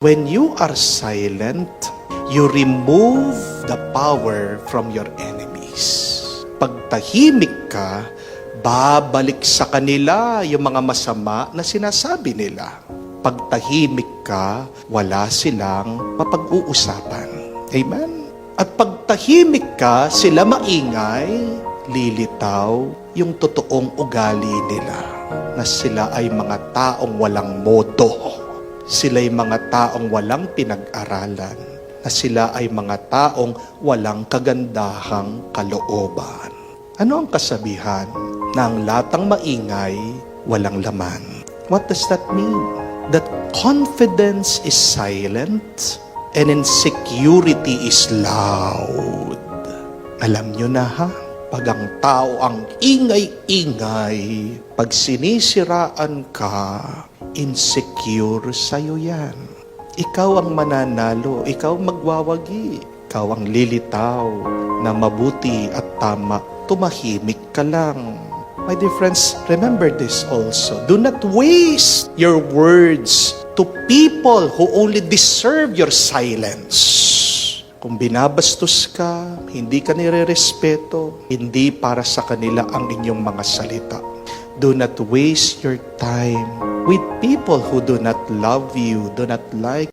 When you are silent, you remove the power from your enemies. Pag tahimik ka, babalik sa kanila yung mga masama na sinasabi nila. Pag tahimik ka, wala silang mapag-uusapan. Amen? At pag tahimik ka, sila maingay, lilitaw yung totoong ugali nila, na sila ay mga taong walang modo. Sila'y mga taong walang pinag-aralan, na sila ay mga taong walang kagandahang kalooban. Ano ang kasabihan? Na ang latang maingay, walang laman. What does that mean? That confidence is silent and insecurity is loud. Alam nyo na ha? Pag ang tao ang ingay-ingay, pag sinisiraan ka, insecure sa'yo yan. Ikaw ang mananalo, ikaw magwawagi, ikaw ang lilitaw na mabuti at tama, tumahimik ka lang. My dear friends, remember this also. Do not waste your words to people who only deserve your silence. Kung binabastos ka, hindi ka nire-respeto, hindi para sa kanila ang inyong mga salita. Do not waste your time with people who do not love you, do not like